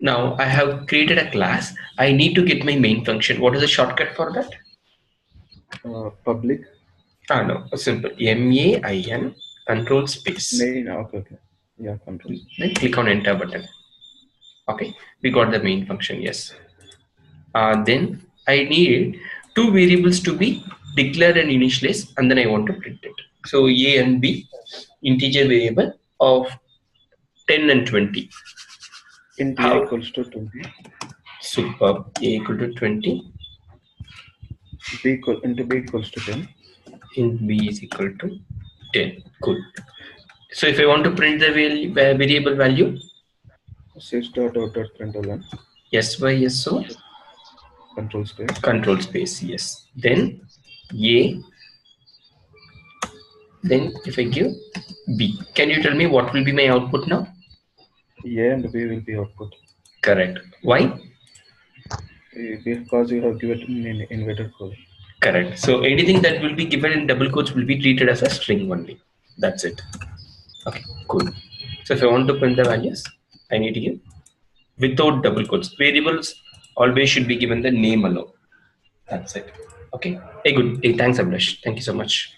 Now I have created a class. I need to get my main function. What is the shortcut for that? Public. No, simple. main control space. Main. Okay. Okay. Yeah. Control. Then click on enter button. Okay, we got the main function. Yes. Then I need two variables to be declared and initialized, and then I want to print it. So a and b, integer variable of 10 and 20. Int a How? equals to 20. Superb. A equal to 20. Into b equals to 10. In b is equal to 10. Good. So if I want to print the variable value, Sys dot out dot println. yes by yes so Control space. control space, yes. Then a, then if I give b, can you tell me what will be my output now? A and b will be output. Correct. Why? Because you have given in inverted code. Correct. So anything that will be given in double quotes will be treated as a string only. That's it. Okay, cool. So if I want to print the values, I need to give without double quotes. Variables always should be given the name alone. That's it. Okay. Hey, good. Hey, thanks, Abhilash. Thank you so much.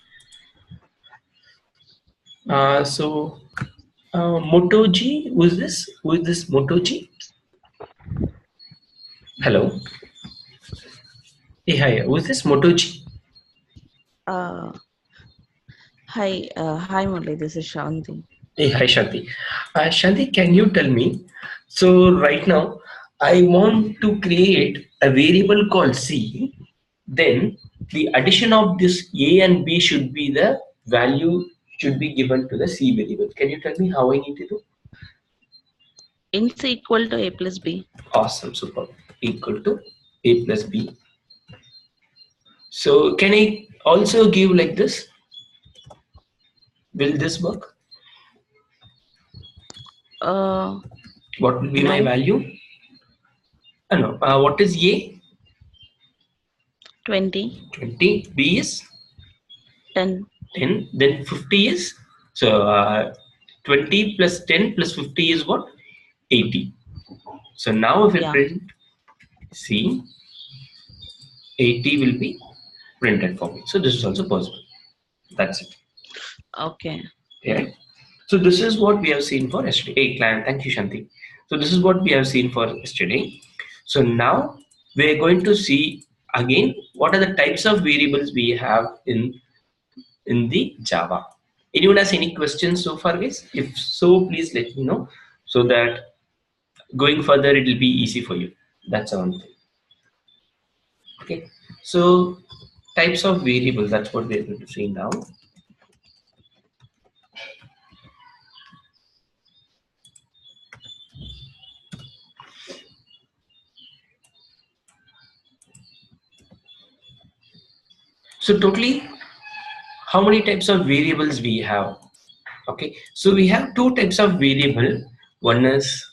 So Motoji, who is this? Who is this Motoji? Hello. Hey, hi. Who is this Motoji? Hi, Murli. This is Shanti. Hey, hi, Shanti. Shanti, can you tell me? So right now, I want to create a variable called C. Then the addition of this A and B should be the value should be given to the C variable. Can you tell me how I need to do? Int equal to A plus B. Awesome, super. Equal to A plus B. So can I also give like this? Will this work? What will be my value? No. What is A? 20. 20. B is? 10. 10. Then 50 is? So 20 plus 10 plus 50 is what? 80. So now if I print C, 80 will be printed for me. So this is also possible. That's it. Okay. Yeah. So this is what we have seen for yesterday. Hey, client, thank you, Shanti. So this is what we have seen for yesterday. So now we're going to see again what are the types of variables we have in the Java. Anyone has any questions so far, guys? If so, please let me know so that going further it will be easy for you. That's one thing. Okay. So types of variables. That's what we're going to see now. So totally, how many types of variables we have? Okay, so we have two types of variable. One is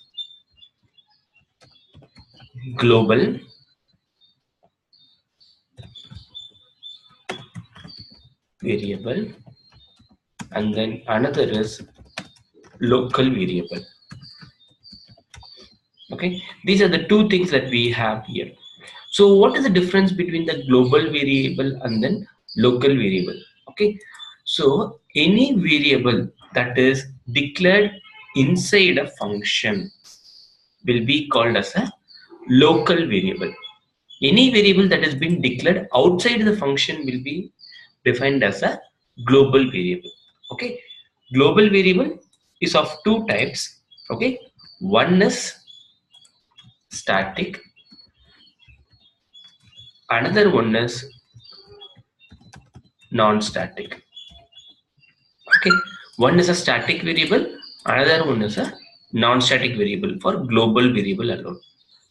global variable, and then another is local variable. Okay, these are the two things that we have here. So what is the difference between the global variable and then local variable? Okay, so any variable that is declared inside a function will be called as a local variable. Any variable that has been declared outside the function will be defined as a global variable. Okay, global variable is of two types. Okay, one is static, another one is non-static. Okay, one is a static variable, another one is a non-static variable for global variable alone.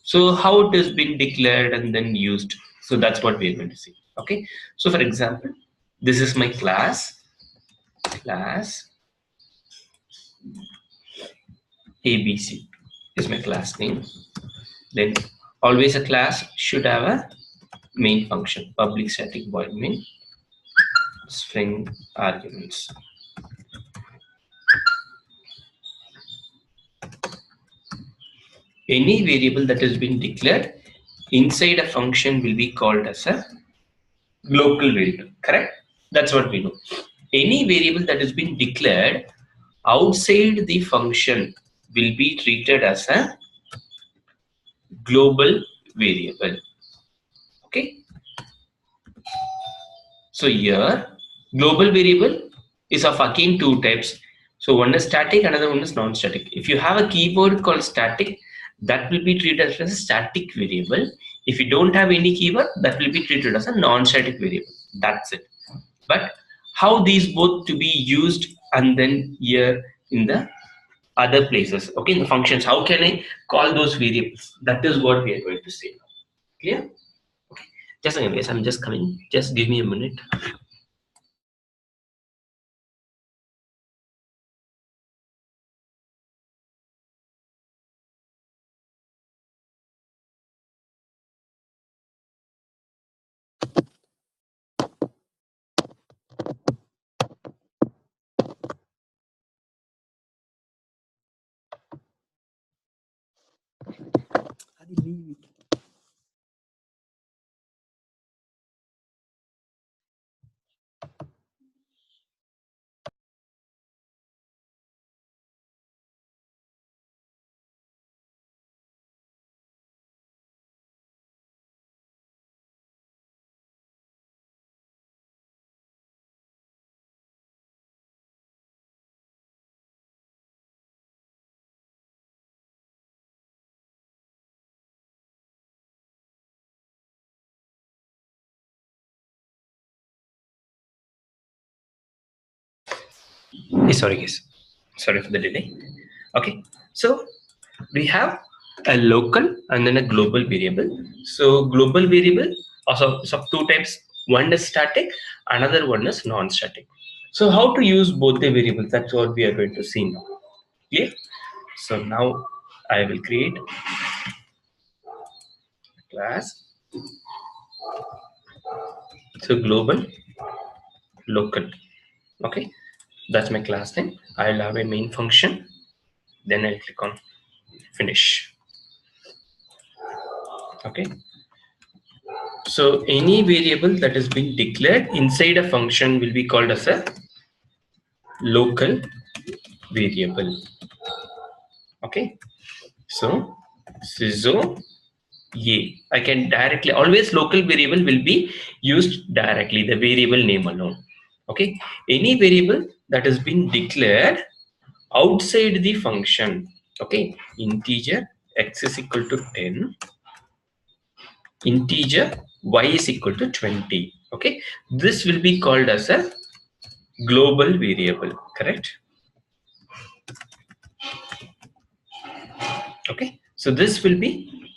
So how it has been declared and then used, so that's what we're going to see. Okay, so for example, this is my class ABC is my class name. Then always a class should have a main function, public static void main string arguments. any variable that has been declared inside a function will be called as a local variable, correct? That's what we know. Any variable that has been declared outside the function will be treated as a global variable. Okay, so here global variable is of again two types. So one is static, another one is non-static. If you have a keyword called static, that will be treated as a static variable. If you don't have any keyword, that will be treated as a non-static variable. That's it. But how these both to be used, and then here in the other places, okay, in the functions, how can I call those variables? That is what we are going to say now. Clear? Okay. Just a minute, guys. I'm just coming. Just give me a minute. Sorry, guys. Sorry for the delay. Okay, so we have a local and then a global variable. So global variable also is of two types. One is static, another one is non-static. So how to use both the variables? That's what we are going to see now. Clear? So now I will create a class. So global, local. Okay, that's my class name. I'll have a main function. Then I'll click on finish. Okay. So any variable that has been declared inside a function will be called as a local variable. Okay. So I can directly, always local variable will be used directly, the variable name alone. Okay. Any variable that has been declared outside the function. Okay. Integer x is equal to 10. Integer y is equal to 20. Okay. This will be called as a global variable, correct? Okay, so this will be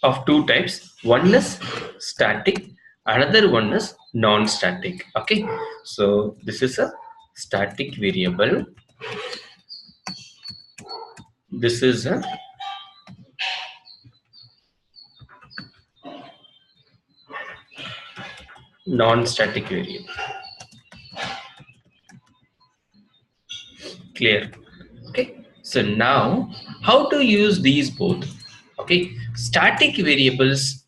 of two types. One is static, another one is non-static. Okay, so this is a static variable, this is a non-static variable. Clear? Okay, so now how to use these both? Okay, static variables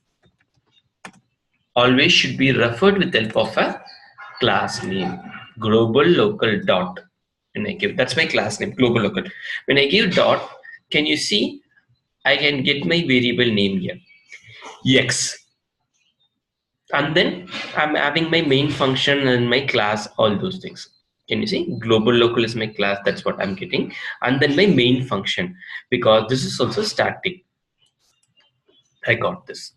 always should be referred with the help of a class name, global local dot. When I give, that's my class name, global local. When I give dot, can you see I can get my variable name here, x, and then I'm having my main function and my class, all those things. Can you see global local is my class, that's what I'm getting, and then my main function, because this is also static. I got this.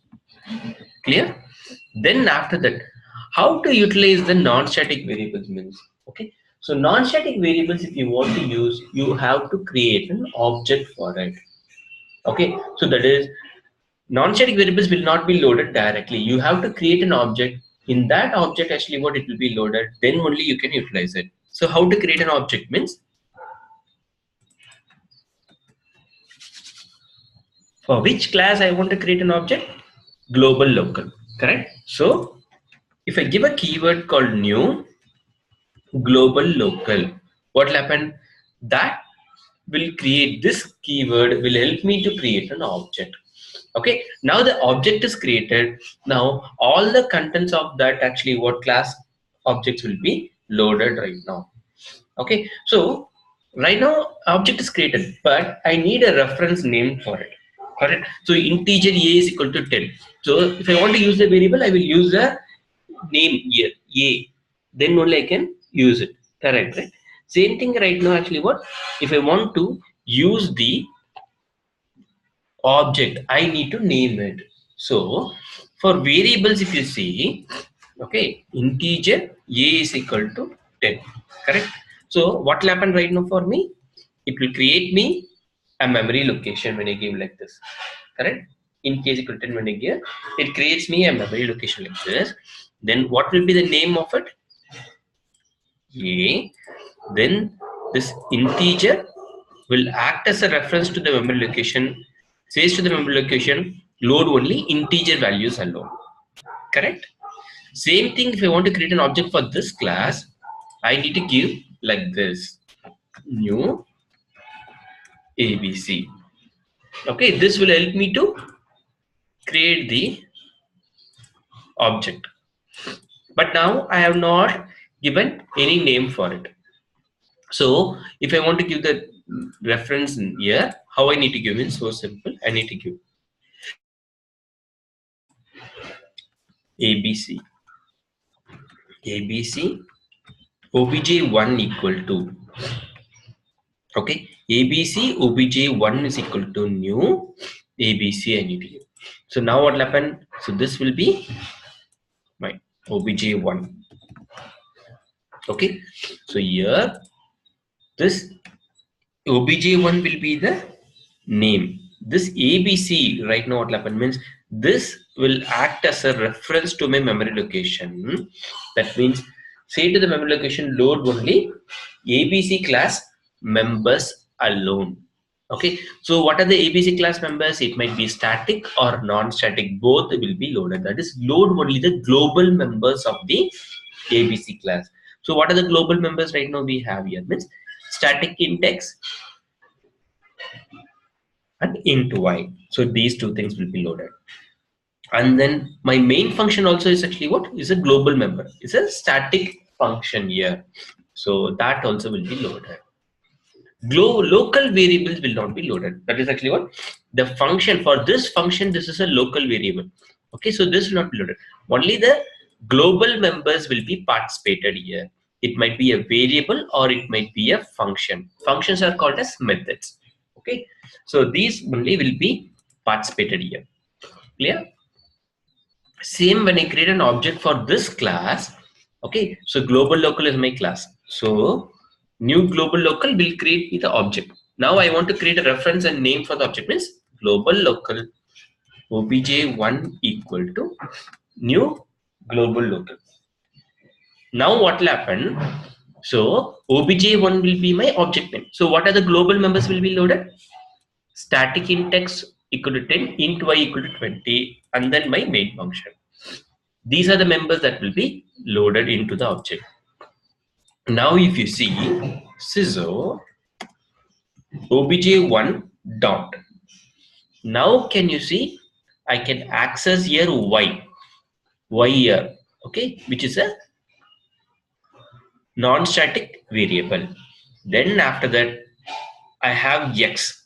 Clear? Then after that, how to utilize the non-static variables means, okay, so non-static variables, if you want to use, you have to create an object for it. Okay, so that is, non-static variables will not be loaded directly. You have to create an object. In that object, actually what it will be loaded, then only you can utilize it. So how to create an object means, for which class I want to create an object? Global local, correct? So if I give a keyword called new global local, what will happen? That will create this keyword will help me to create an object. Okay, now the object is created. Now all the contents of that actually what class objects will be loaded right now. Okay, so right now object is created, but I need a reference name for it. Correct. So integer a is equal to 10. So if I want to use the variable, I will use the name here a. Then only I can use it. Correct, right? Same thing right now. Actually, what if I want to use the object? I need to name it. So for variables, if you see, okay, integer a is equal to 10. Correct. So what will happen right now for me? It will create me a memory location when I give like this. Correct. In case equal to 10 when I give, it creates me a memory location like this. Then what will be the name of it? A. Then this integer will act as a reference to the memory location, says to the memory location load only integer values alone. Correct. Same thing if I want to create an object for this class, I need to give like this new ABC. Okay, this will help me to create the object. But now I have not given any name for it. So if I want to give the reference in here, how I need to give it? So simple. I need to give ABC. ABC obj1 equal to, okay, ABC obj1 is equal to new ABC I need to give. So now what will happen? So this will be my obj1. Okay, so here this obj1 will be the name. This ABC right now what will happen means this will act as a reference to my memory location. That means say to the memory location load only ABC class members alone. Okay, so what are the ABC class members? It might be static or non-static, both will be loaded. That is load only the global members of the ABC class. So what are the global members right now we have here means static index and int y. So these two things will be loaded. And then my main function also is actually what is a global member. It's a static function here. So that also will be loaded. Local variables will not be loaded. That is actually what the function for this function. This is a local variable. Okay, so this will not be loaded. Only the global members will be participated here. It might be a variable or it might be a function. Functions are called as methods. Okay, so these only will be participated here. Clear? Same when I create an object for this class. Okay, so global local is my class. So new global local will create me the object. Now I want to create a reference and name for the object means global local obj1 equal to new global local. Now what will happen? So obj1 will be my object name. So what are the global members will be loaded? Static index equal to 10, int y equal to 20, and then my main function. These are the members that will be loaded into the object. Now if you see scissor obj1 dot. Now can you see I can access here y here, okay, which is a non-static variable. Then after that I have x,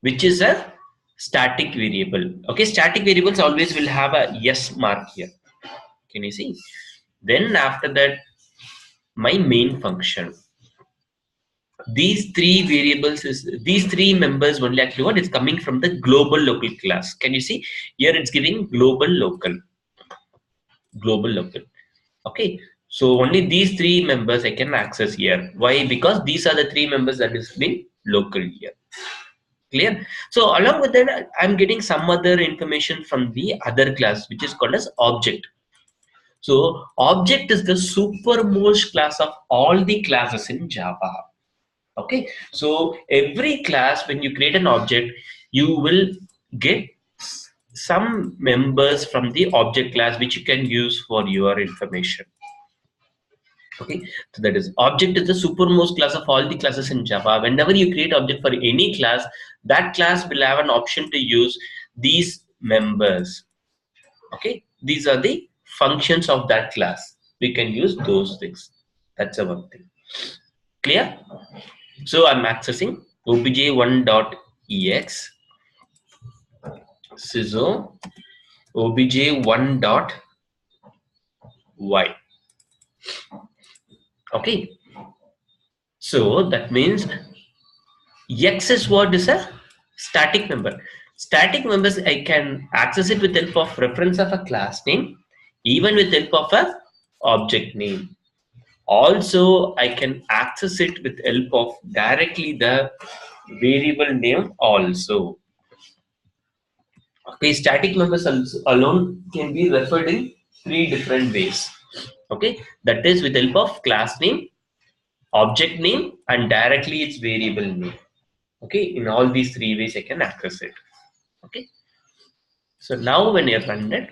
which is a static variable. Okay, static variables always will have a yes mark here. Can you see? Then after that my main function. These three variables is these three members only actually what is coming from the global local class. Can you see here it's giving global local. Okay, so only these three members I can access here. Why? Because these are the three members that is being local here. Clear? So along with that I'm getting some other information from the other class which is called as object. So object is the supermost class of all the classes in Java. Okay, so every class when you create an object you will get some members from the object class which you can use for your information. Okay, so that is object is the supermost class of all the classes in Java. Whenever you create object for any class, that class will have an option to use these members. Okay, these are the functions of that class. We can use those things. That's a one thing. Clear? So I'm accessing obj1.ex, sysO obj1.y. Okay, so that means X is what is a static member. Static members I can access it with help of reference of a class name, even with help of a object name. Also, I can access it with help of directly the variable name also. Okay, static members alone can be referred in three different ways. Okay, that is with help of class name, object name, and directly its variable name. Okay, in all these three ways I can access it. Okay, so now when you run it,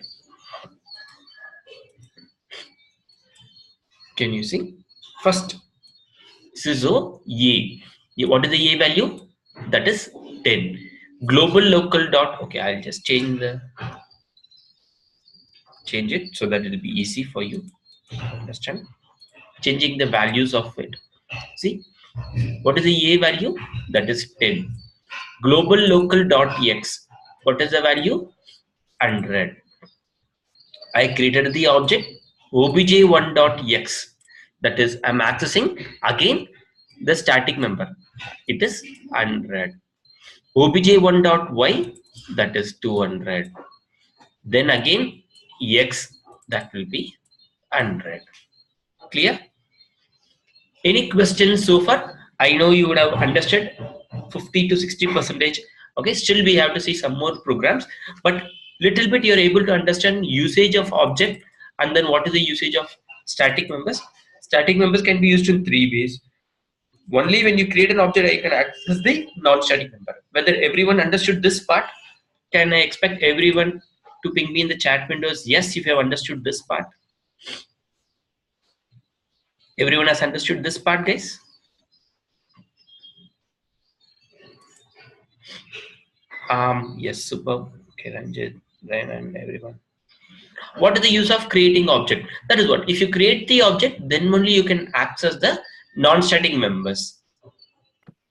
can you see first sysO a. What is the a value? That is 10. Global local dot. Okay, I'll just change it so that it will be easy for you to understand. Changing the values of it. See, what is the a value? That is 10. Global local dot x. What is the value? 100. I created the object obj1.x. That is, I'm accessing again the static member. It is 100. obj1.y, that is 200. Then again x, that will be 100. Clear? Any questions so far? I know you would have understood 50 to 60 percentage. Okay, still we have to see some more programs, but little bit you're able to understand usage of object, and then what is the usage of static members. Static members can be used in three ways. Only when you create an object, I can access the non-static member. Whether everyone understood this part, can I expect everyone to ping me in the chat windows? Yes, if you have understood this part. Everyone has understood this part, guys? Yes, super. Okay, Ranjit, Ryan, and everyone. What is the use of creating object? That is what. If you create the object, then only you can access the non-static members.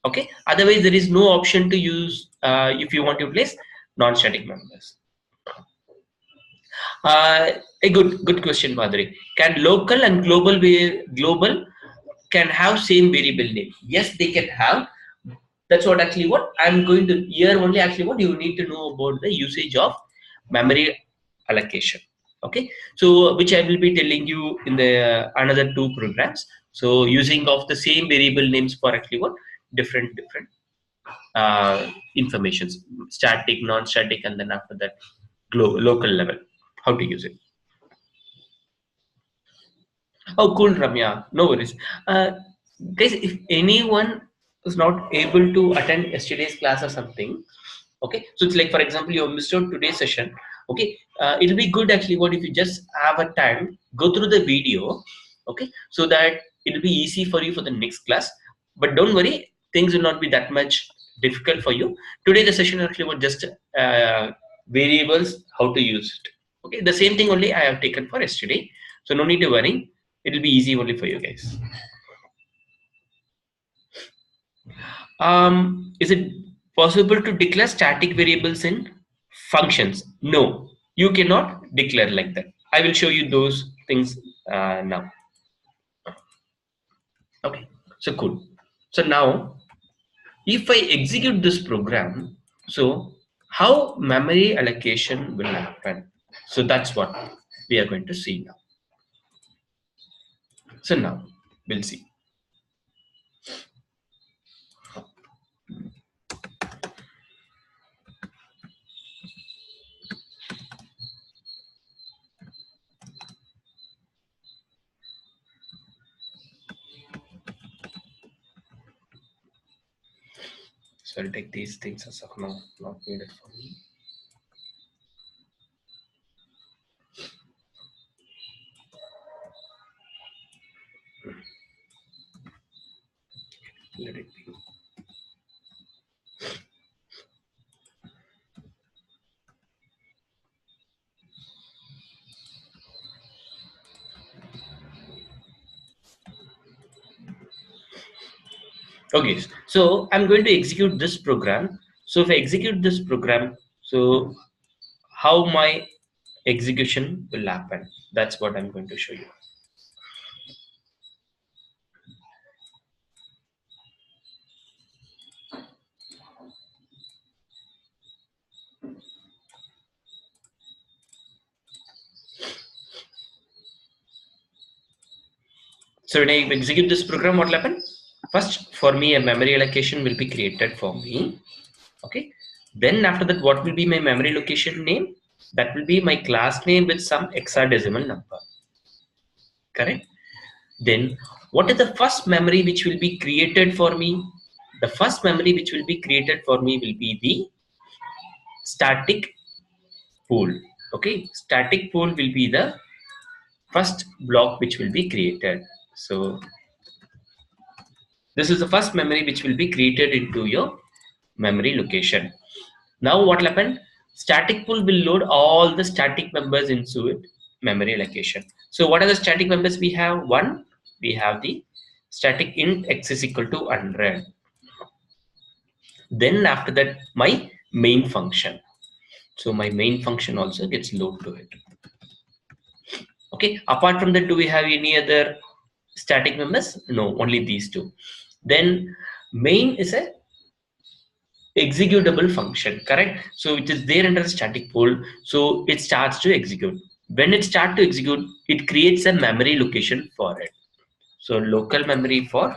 Okay. Otherwise, there is no option to use if you want to place non-static members. A good question, Madhuri. Can local and global can have same variable name? Yes, they can have. That's what actually what I'm going to here only actually what you need to know about the usage of memory allocation. Okay, so which I will be telling you in the another two programs. So using of the same variable names for actually what different informations, static, non-static, and then after that local level, how to use it. Oh, cool, Ramya. No worries. Guys, if anyone is not able to attend yesterday's class or something, okay, so it's like, for example, you missed out today's session, okay, it'll be good actually what if you just have a time, go through the video, okay, so that it'll be easy for you for the next class. But don't worry, things will not be that much difficult for you. Today, the session actually was just variables, how to use it. Okay, the same thing only I have taken for yesterday. So no need to worry. It'll be easy only for you guys. Is it possible to declare static variables in functions? No, you cannot declare like that. I will show you those things now. Okay, so cool. So now, if I execute this program, so how memory allocation will happen? So that's what we are going to see now. So now we'll see. So I'll take these things as of now, not needed for me. Let it be. Okay, so I'm going to execute this program. So if I execute this program, so how my execution will happen, that's what I'm going to show you. So when I execute this program, what will happen? First, for me, a memory allocation will be created for me. Okay. Then after that, what will be my memory location name? That will be my class name with some hexadecimal number. Correct. Then what is the first memory which will be created for me? The first memory which will be created for me will be the static pool. Okay. Static pool will be the first block which will be created. So this is the first memory which will be created into your memory location. Now what will happen? Static pool will load all the static members into it memory location. So what are the static members we have? One, we have the static int x is equal to 100. Then after that, my main function. So my main function also gets loaded to it. Okay. Apart from that, do we have any other static members? No, only these two. Then main is a executable function, correct? So it is there under the static pool, so it starts to execute. When it starts to execute, it creates a memory location for it. So local memory for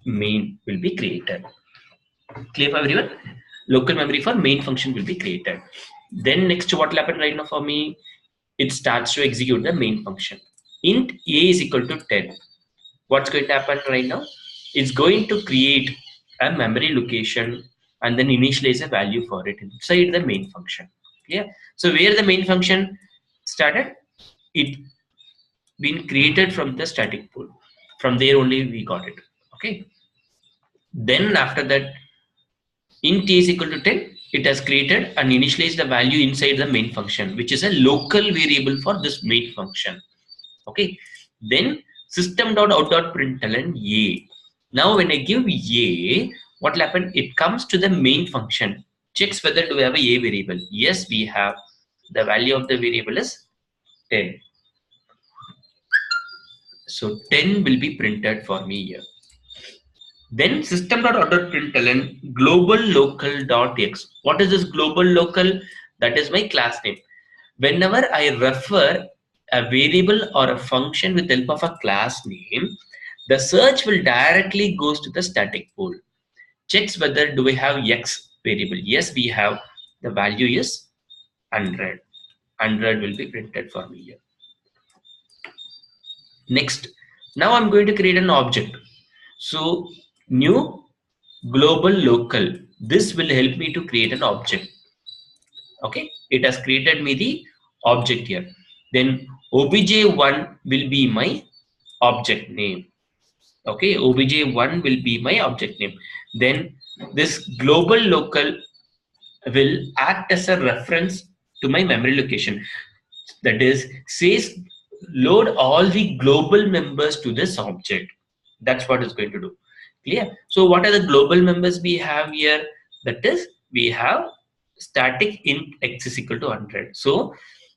main will be created. Clear for everyone? Local memory for main function will be created. Then next, what will happen right now for me? It starts to execute the main function. Int a is equal to 10. What's going to happen right now? It's going to create a memory location and then initialize a value for it inside the main function. Yeah. So where the main function started, it been created from the static pool. From there only we got it. Okay. Then after that, int is equal to 10. It has created and initialized the value inside the main function, which is a local variable for this main function. Okay. Then system.out.println a. Now when I give a, what will happen? It comes to the main function, checks whether do we have a variable. Yes, we have. The value of the variable is 10. So 10 will be printed for me here. Then system.out.println global local.x. What is this global local? That is my class name. Whenever I refer a variable or a function with the help of a class name, the search will directly goes to the static pool. Checks whether do we have x variable. Yes, we have. The value is 100. 100 will be printed for me here. Next, now I'm going to create an object. So new global local. This will help me to create an object. Okay, it has created me the object here. Then obj1 will be my object name. Okay, obj1 will be my object name. Then this global local will act as a reference to my memory location. That is, says load all the global members to this object. That's what it's going to do. Clear? So what are the global members we have here? That is, we have static int x is equal to 100. So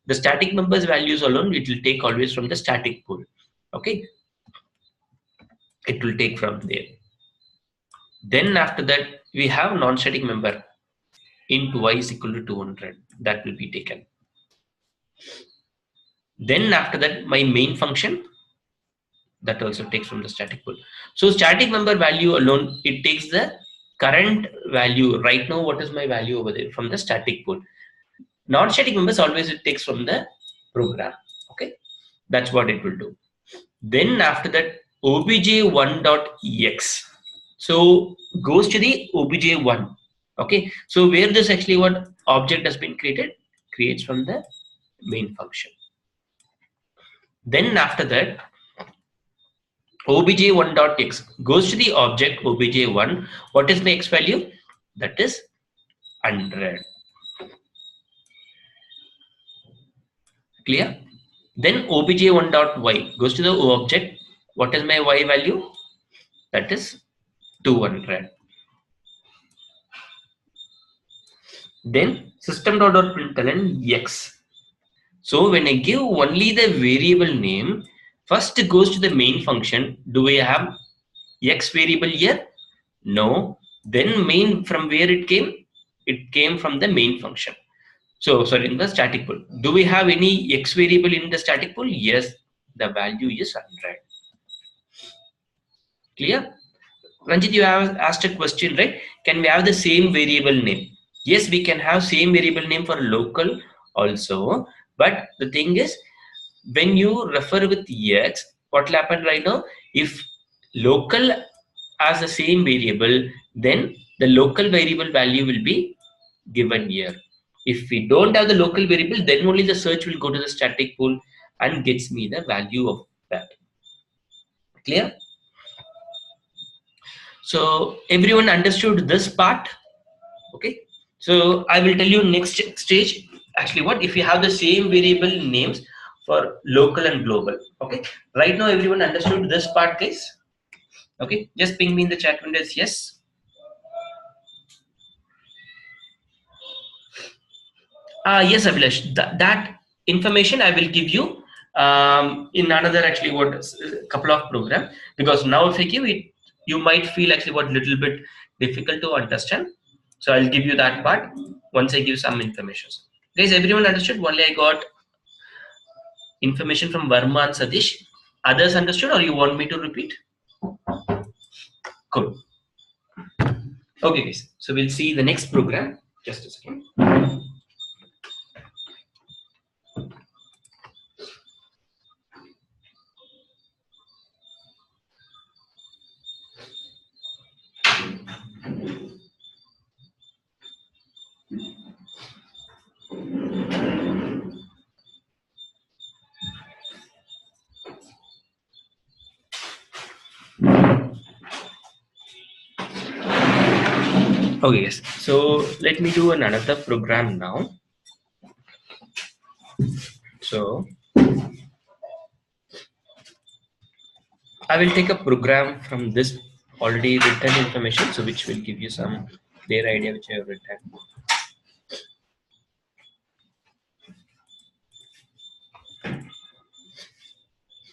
the static members values alone, it will take always from the static pool. Okay, it will take from there. Then after that, we have non-static member int y is equal to 200. That will be taken. Then after that, my main function, that also takes from the static pool. So static member value alone, it takes the current value. Right now, what is my value over there from the static pool? Non-static members always it takes from the program. Okay, that's what it will do. Then after that, obj1.ex. So goes to the obj1. Okay, so where this actually what object has been created, creates from the main function. Then after that, obj1.x goes to the object obj1. What is the x value? That is 100. Clear? Then obj1.y goes to the object. What is my y value? That is 200. Then system.out.println x. So when I give only the variable name, first it goes to the main function. Do we have x variable here? No. Then main, from where it came? It came from the main function. So sorry, in the static pool. Do we have any x variable in the static pool? Yes, the value is 100. Clear? Ranjit, you have asked a question, right? Can we have the same variable name? Yes, we can have same variable name for local also. But the thing is, when you refer with x, what will happen right now? If local has the same variable, then the local variable value will be given here. If we don't have the local variable, then only the search will go to the static pool and gets me the value of that. Clear? So everyone understood this part? Okay. So I will tell you next stage. Actually, what if you have the same variable names for local and global? Okay. Right now, everyone understood this part, guys? Okay. Just ping me in the chat windows. Yes. Yes, Abhilash. That information I will give you in another actually what couple of program, because now if I give it, you might feel actually what little bit difficult to understand. So I'll give you that part once I give some information. Guys, everyone understood? Only I got information from Varma and Satish. Others understood, or you want me to repeat? Cool. Okay, guys. So we'll see the next program. Just a second. Okay, yes. So let me do another program now. So I will take a program from this already written information, so which will give you some clear idea which I have written.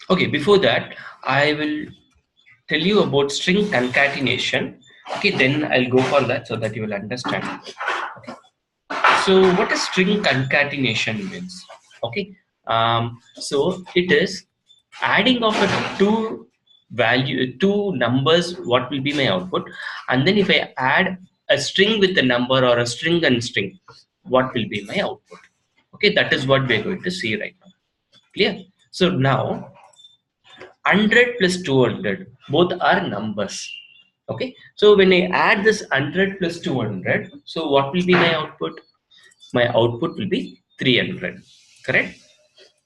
Okay, before that, I will tell you about string concatenation. Okay, then I'll go for that so that you will understand. Okay. So what is string concatenation means? Okay, so it is adding of a two numbers. What will be my output? And then if I add a string with a number or a string and string, what will be my output? Okay, that is what we are going to see right now. Clear? So now 100 plus 200 both are numbers. Okay, so when I add this 100 plus 200, so what will be my output? My output will be 300. Correct?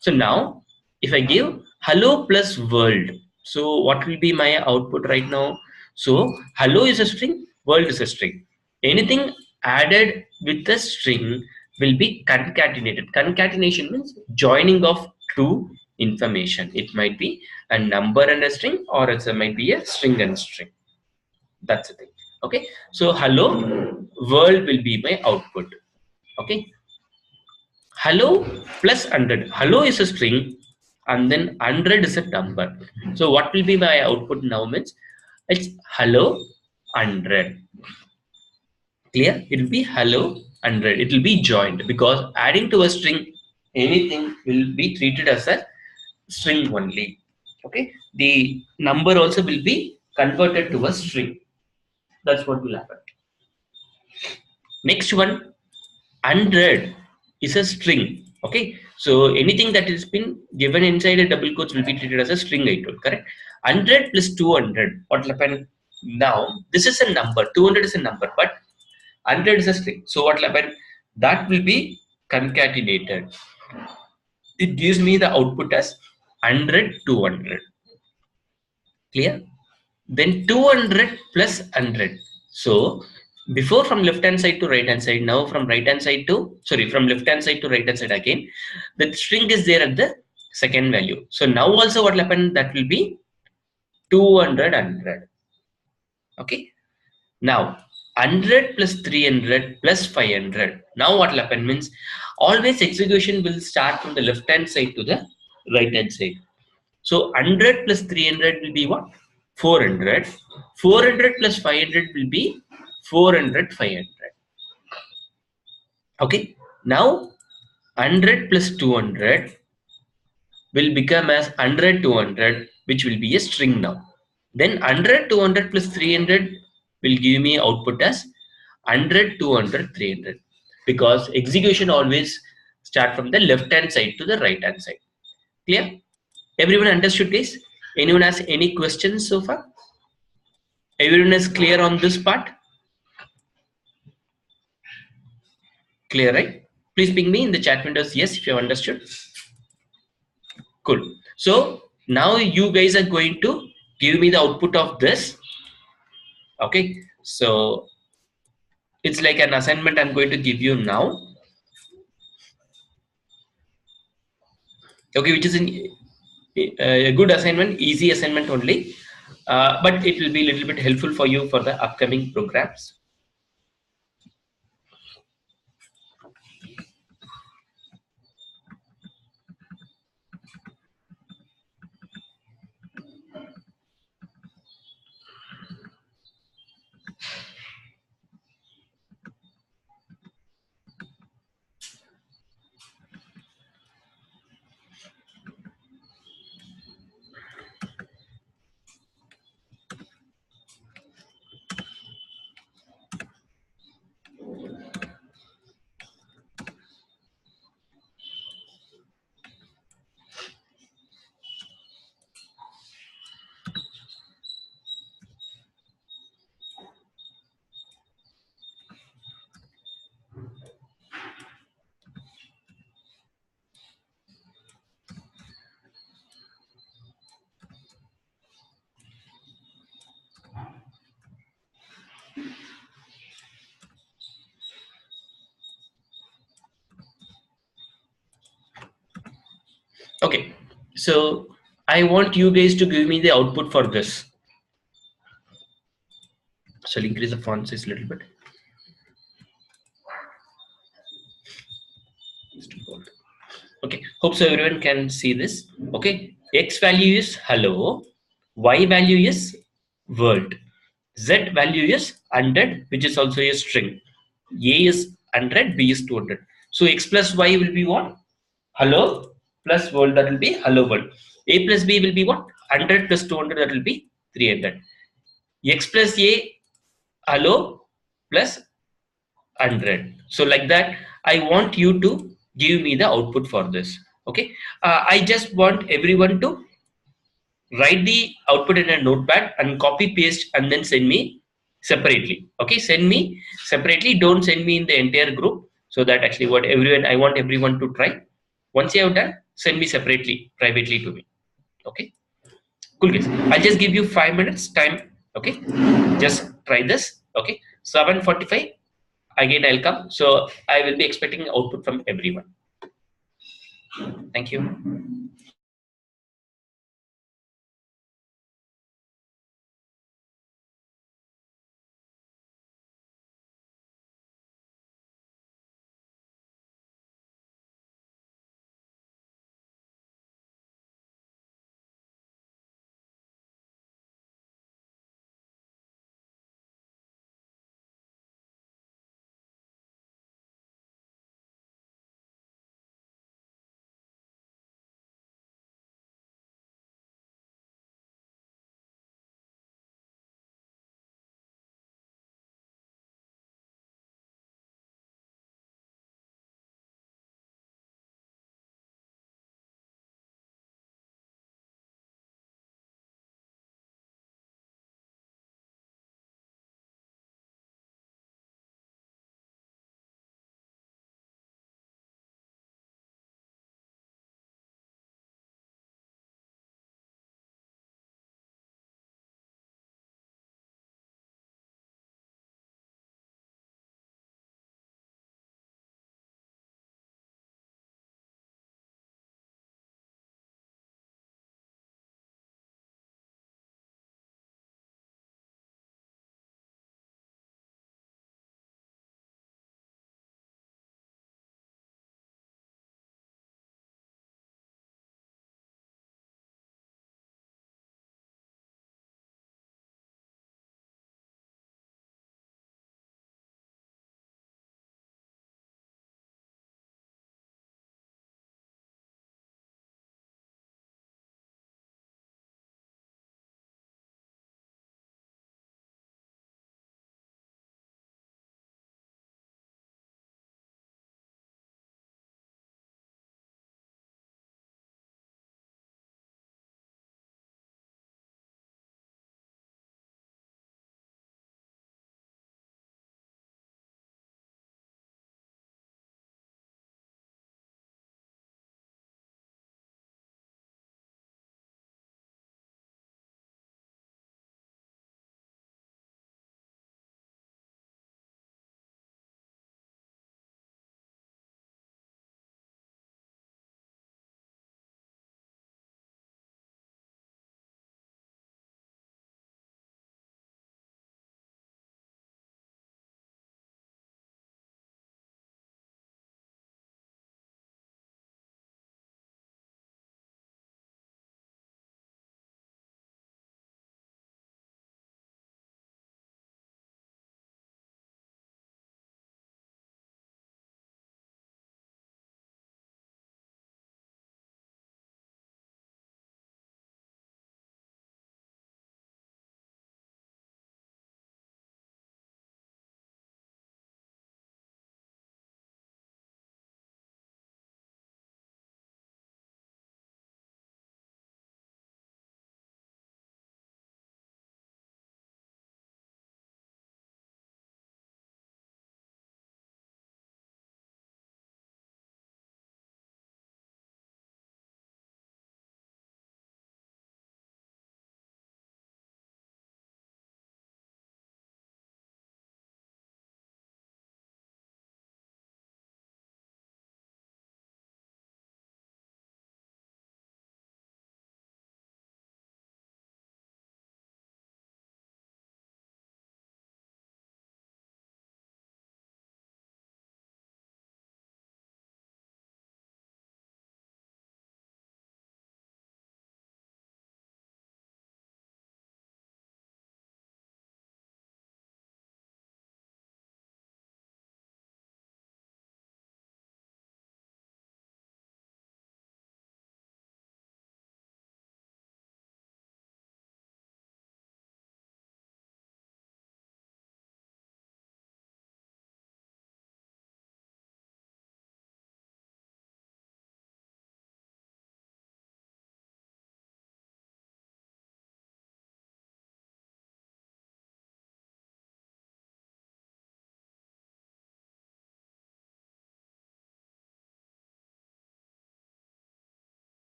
So now if I give hello plus world, so what will be my output right now? So hello is a string, world is a string. Anything added with the string will be concatenated. Concatenation means joining of two information. It might be a number and a string, or it might be a string and string. That's the thing. Okay, so hello world will be my output. Okay, hello plus 100. Hello is a string and then 100 is a number. So what will be my output now means it's hello 100. Clear? It will be hello 100. It will be joined because adding to a string, anything will be treated as a string only. Okay, the number also will be converted to a string. That's what will happen. Next one, 100 is a string. Okay, so anything that has been given inside a double quotes will be treated as a string, I told, correct? 100 plus 200, what will happen now? This is a number, 200 is a number, but 100 is a string. So what will happen? That will be concatenated. It gives me the output as 100 200. Clear? Then 200 plus 100. So before from left hand side to right hand side, now from right hand side to, sorry, from left hand side to right hand side again, the string is there at the second value. So now also what will happen, that will be 200, 100. Okay. Now 100 plus 300 plus 500. Now what will happen means always execution will start from the left hand side to the right hand side. So 100 plus 300 will be what? 400. 400 plus 500 will be 400, 500. Okay. Now 100 plus 200 will become as 100, 200, which will be a string now. Then 100, 200 plus 300 will give me output as 100, 200, 300. Because execution always start from the left hand side to the right hand side. Clear? Everyone understood this? Anyone has any questions so far? Everyone is clear on this part? Clear, right? Please ping me in the chat windows yes if you have understood. Cool. So now you guys are going to give me the output of this. Okay. So it's like an assignment I'm going to give you now. Okay, which is a good assignment, easy assignment only. But it will be a little bit helpful for you for the upcoming programs. Okay, so I want you guys to give me the output for this. So I'll increase the font size a little bit. Okay, hope so everyone can see this. Okay, X value is hello, Y value is world, Z value is 100, which is also a string. A is 100, B is 200. So X plus Y will be what? Hello plus world, that will be hello world. A plus B will be what? 100 plus 200, that will be 300. X plus A, hello plus 100. So like that, I want you to give me the output for this. Okay. I just want everyone to write the output in a notepad and copy paste and then send me separately. Okay. Send me separately. Don't send me in the entire group. So that actually what everyone, I want everyone to try. Once you have done, send me separately, privately to me. Okay. Cool guys. I'll just give you 5 minutes time. Okay. Just try this. Okay. 7:45. Again I'll come, so I will be expecting output from everyone. Thank you.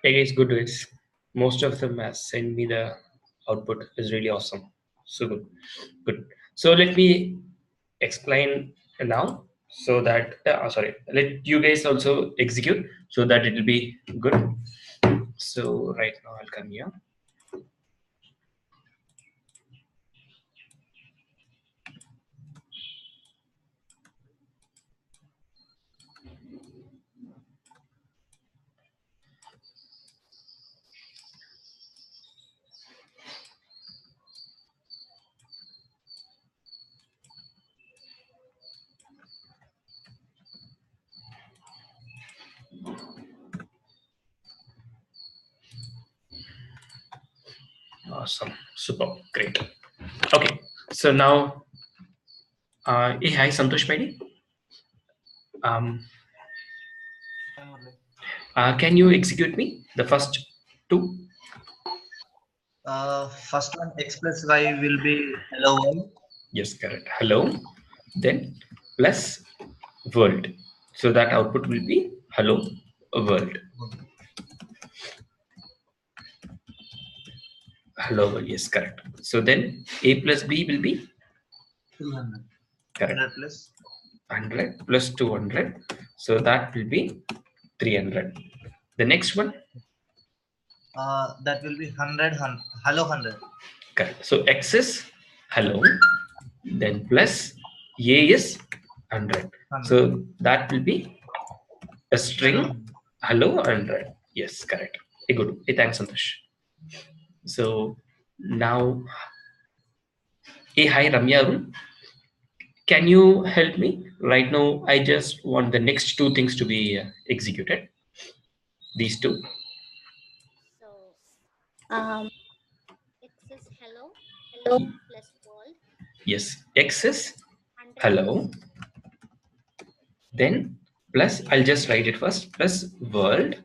Hey guys, good guys. Most of them has sent me the output is really awesome. So good. Good. So let me explain now so that sorry, let you guys also execute so that it will be good. So right now I'll come here. Awesome. Super. Great. Okay. So now hey, hi Santosh Paidi. Um can you execute me the first two? First one x plus y will be hello world. Yes, correct. Hello. Then plus world. So that output will be hello world. Hello world. Yes, correct. So then a plus b will be 200. correct. 100 plus 100 plus 200. So that will be 300. The next one, that will be 100, hello 100. correct. So x is hello. Then plus a is 100. 100. So that will be a Hello string hello 100. Yes, correct. Good. Thanks, Santosh. So now, hey, hi, Ramya Arun. Can you help me? Right now, I just want the next two things to be executed. These two. So x is hello plus world. Yes, x is 100 hello. Then plus, I'll just write it first. Plus world. world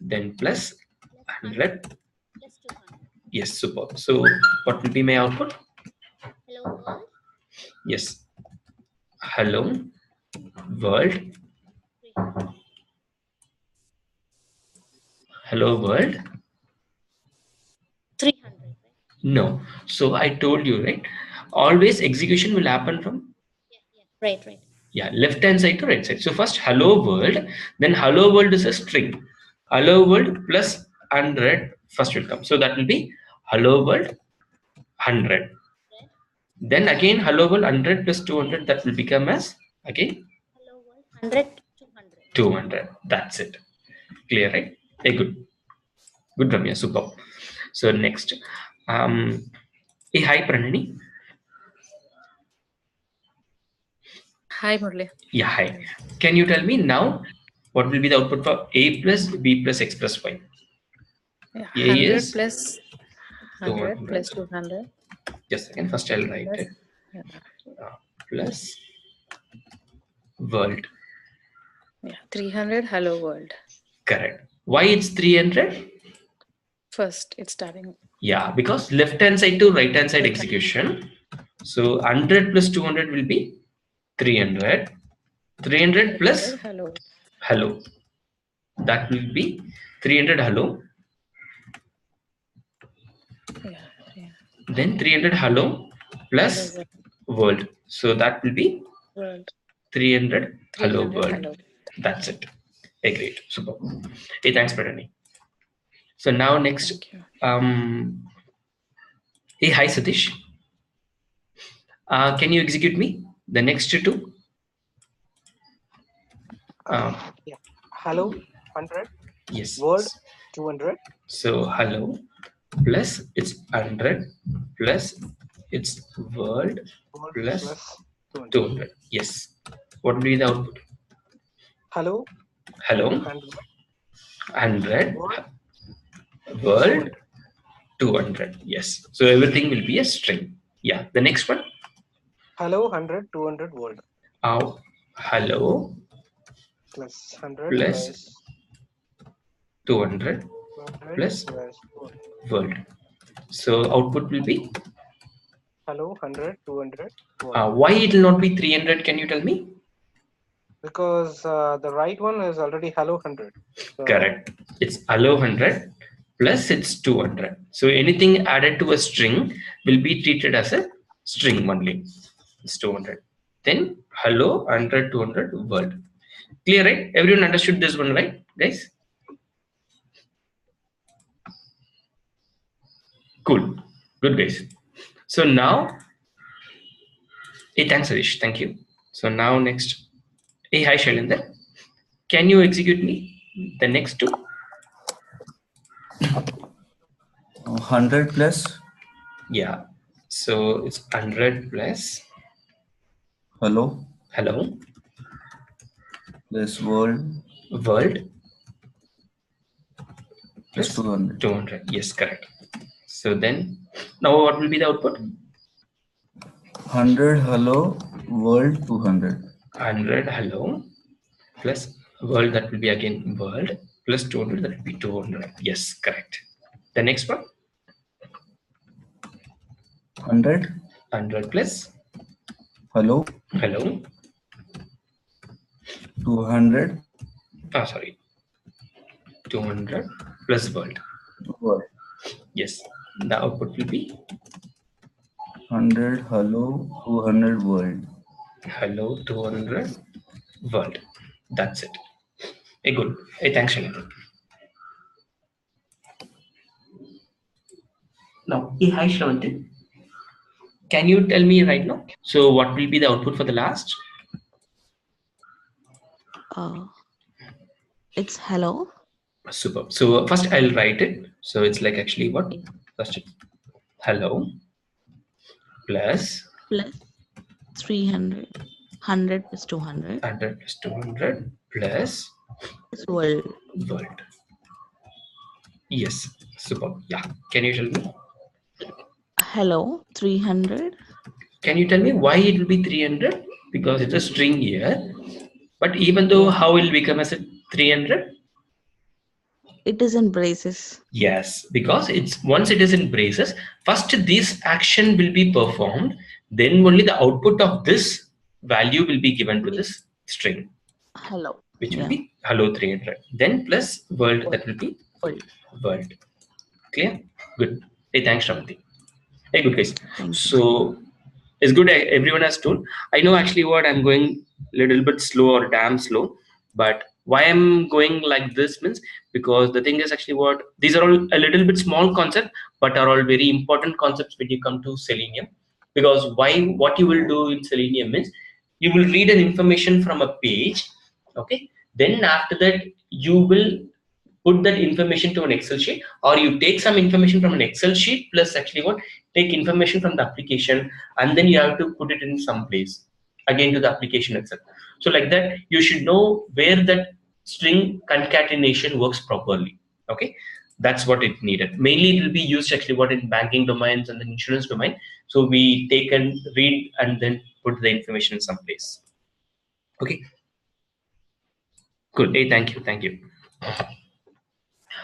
Then plus plus 100. plus 200. Yes, super. So what will be my output? Hello world Yes, hello world. 300. Hello world. 300, right? No. So I told you, right? Always execution will happen from Right. left hand side to right side. So first hello world, then hello world is a string. Hello world plus 100 first will come. So that will be hello world 100. Then again hello world 100 plus 200 that will become as again Hello world 100 200. 200. That's it. Clear, right? Hey, good. Good, Ramya. Super. So next, hey, hi, Pranani. Hi, Murli. Yeah, hi. Can you tell me now what will be the output for a plus b plus x plus y? Yeah, A 100 is plus 100 200. plus 200. Just a second. First, I'll write Plus, it. yeah, Plus world. yeah, 300 hello world. Correct. Why it's 300? First, it's starting. Yeah, because left hand side to right hand side Right. execution. So 100 plus 200 will be 300. 300 plus 300 hello. hello. That will be 300 hello. Yeah, yeah. Then 300 hello plus Hello world. So that will be world. 300 hello 300 world. hello. That's it. Great. Super. Hey, thanks, Pratani. So now next, Thank you. hey, hi, Satish. Can you execute me the next two? Yeah. Hello, 100. Yes. Word, 200. So hello plus it's 100 plus it's world Word plus plus 200. 200. Yes. What will be the output? Hello, Hello 100. 100 Word, world 200. 200. Yes. So everything will be a string. Yeah. The next one. Hello, 100, 200. Word Hello plus 100 plus plus 200 200 plus plus word. world. So output will be Hello, 100, 200. Word why it will not be 300? Can you tell me? because the right one is already hello 100. So Correct. It's allow 100 plus it's 200. So anything added to a string will be treated as a string only. It's 200. Then hello 100 200 world. Clear, right? Everyone understood this one, right, guys? Cool. Good, guys. So now, hey, thanks, Harish. Thank you. So now next, hey, hi, Shailendra. Can you execute me the next two? 100 plus Yeah. So it's 100 plus hello hello plus world world plus plus 200. 200. Yes, correct. So then, now what will be the output? 100 hello world 200. 100 hello plus world, that will be again world plus 200, that will be 200. Yes, correct. The next one, 100 100 plus hello hello. 200 Sorry, 200 plus world. world. Yes, the output will be 100 hello 200 world. hello 200 world. That's it. Hey, good. Hey, thanks, Shalini. Now, hey, hi, Shravanti. Can you tell me right now? So, what will be the output for the last? It's hello. Super. So, first I'll write it. So, it's like actually what? First, it's hello plus Plus 300. 100 plus 200. 100 plus 200 plus Plus world. world. Yes, super. Yeah. Can you tell me? Hello 300. Can you tell me why it will be 300? Because it's a string here. But even though, how will it become as a 300? It is in braces. Yes, because it's once it is in braces, first this action will be performed, then only the output of this value will be given to this string, Hello. which will Yeah. be hello 300. Then plus world, that will be World. world. Clear? Good. Hey, thanks, Shravanti. Hey, good, guys. Thank you. So it's good, everyone has told. I know actually what I'm going little bit slow or damn slow, but why I'm going like this means because the thing is actually what these are all a little bit small concept, but are all very important concepts when you come to Selenium. Because why, what you will do in Selenium is you will read an information from a page, okay, then after that you will put that information to an Excel sheet, or you take some information from an Excel sheet plus actually what take information from the application, and then you have to put it in some place again to the application itself. So like that you should know where that string concatenation works properly. Okay, that's what it needed. Mainly it will be used actually what in banking domains and the insurance domain. So we take and read and then put the information in some place. Okay, good. Hey, thank you, thank you.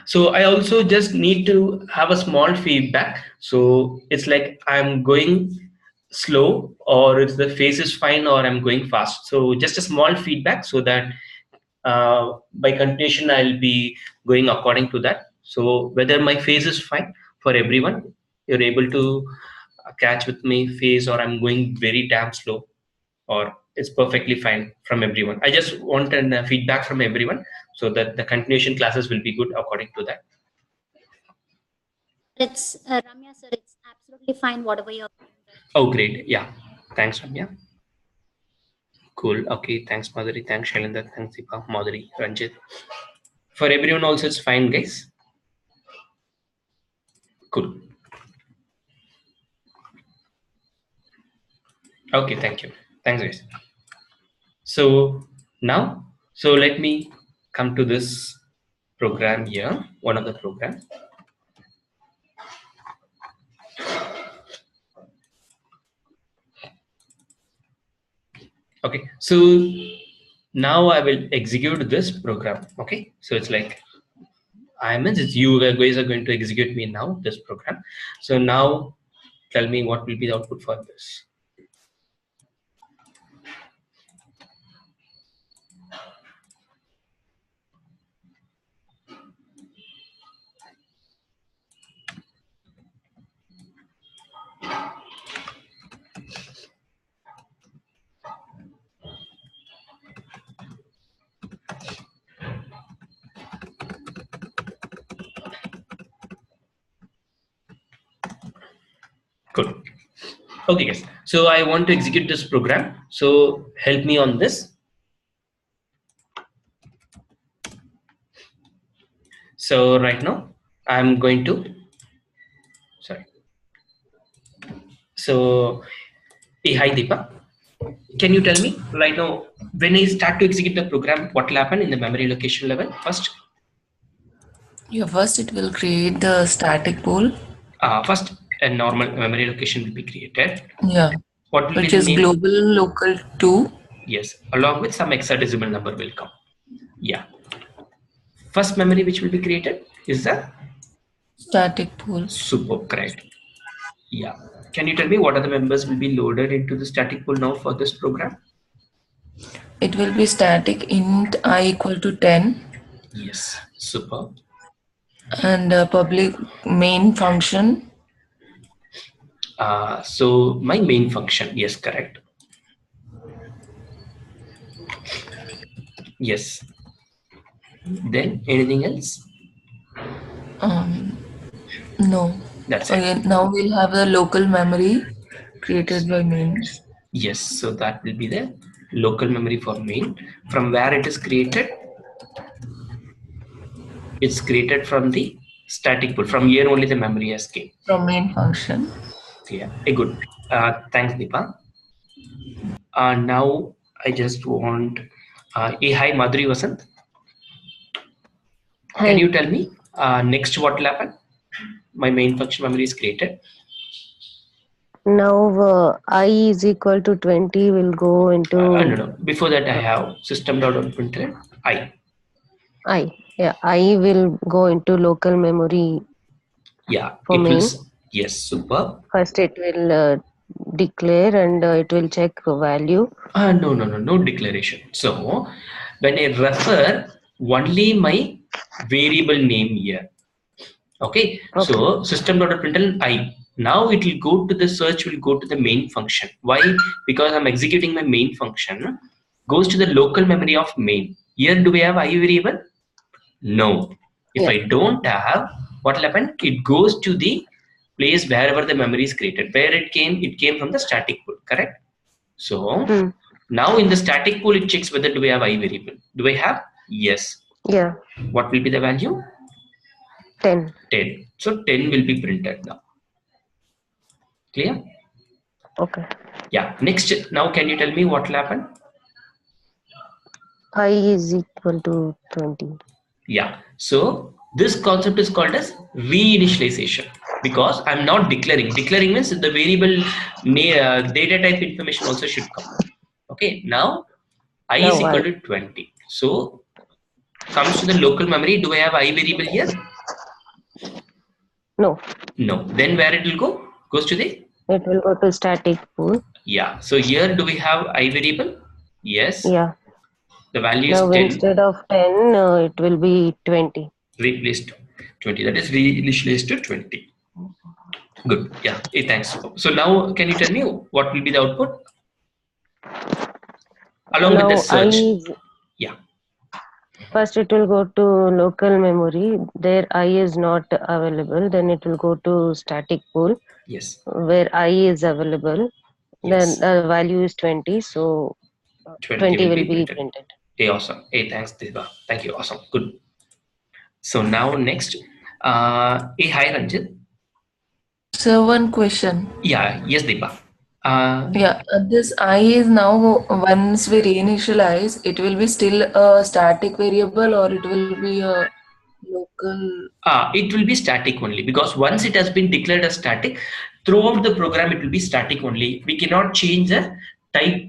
So I also just need to have a small feedback. So it's like I'm going slow, or it's the phase is fine, or I'm going fast. So just a small feedback so that by continuation I'll be going according to that. So whether my phase is fine for everyone, you're able to catch with me phase, or I'm going very damn slow, or it's perfectly fine from everyone. I just want a feedback from everyone so that the continuation classes will be good according to that. It's Ramya sir, it's absolutely fine whatever you're doing. Oh, great. Yeah. Thanks, Ramya. Cool. Okay. Thanks, Madhuri. Thanks, Shailendra. Thanks, Deepa, Madhuri, Ranjit. For everyone also, it's fine, guys. Cool. Okay. Thank you. Thanks, guys. So now, so let me come to this program here, one of the program. Okay. So now I will execute this program. Okay. So it's like it's you guys are going to execute me now this program. So now tell me what will be the output for this. Good. Okay, guys. So I want to execute this program. So help me on this. So right now I'm going to, sorry. So, hey, hi Deepa. Can you tell me right now, when I start to execute the program, what will happen in the memory location level first? Yeah, first it will create the static pool. First, a normal memory location will be created. Yeah. What will be Which the is name? global local 2. Yes, along with some hexadecimal number will come. Yeah. First memory which will be created is the Static pool. superb, correct. Yeah. Can you tell me what are the members will be loaded into the static pool now for this program? It will be static int I equal to 10 Yes, superb. and public main function. So my main function, yes, correct. Yes. Then anything else? No. That's it. Okay, now we'll have the local memory created by main. Yes, so that will be the local memory for main. From where it is created? It's created from the static pool. From here only the memory has came. From main function. Yeah, good. Thanks, Deepa. Now I just want hi Madhuri Vasant. Can you tell me next what will happen? My main function memory is created. Now I is equal to 20 will go into No. Before that I have system.out.println I. Yeah, I will go into local memory. Yeah, for it main. will. Yes, super. First it will declare and it will check value. No declaration. So when I refer only my variable name here. Okay. So system.println I. Now it will go to the search, will go to the main function. Why? Because I'm executing my main function, goes to the local memory of main. Here do we have I variable? No. If I don't have, what will happen? It goes to the place wherever the memory is created. Where it came from the static pool, correct? So now in the static pool, it checks whether do we have I variable. Do I have? Yes. Yeah. What will be the value? 10. 10. So 10 will be printed now. Clear? Okay. Yeah. Next, now can you tell me what will happen? I is equal to 20. Yeah. So this concept is called as reinitialization because I'm not declaring. Declaring means the variable data type information also should come. Okay. Now I is equal to 20. So comes to the local memory. Do I have I variable here? No. No. Then where it will go? Goes to the? It will go to static pool. Yeah. So here do we have I variable? Yes. Yeah. The value Now is 10. instead of 10, it will be 20. Replaced 20. That is reinitialized to 20. Good. Yeah. Hey, thanks. So now can you tell me what will be the output? Along with the search. Yeah. First it will go to local memory. There I is not available. Then it will go to static pool. Yes. Where I is available. Yes. Then the value is 20. So 20 will be printed. Hey, awesome. Hey, thanks, Deepa. Thank you. Awesome. Good. So now next, hey, hi, Ranjit. So one question. Yeah. Yes, Deepa. This I is now once we reinitialize, it will be still a static variable or it will be a local. It will be static only because once it has been declared as static, throughout the program it will be static only. We cannot change the type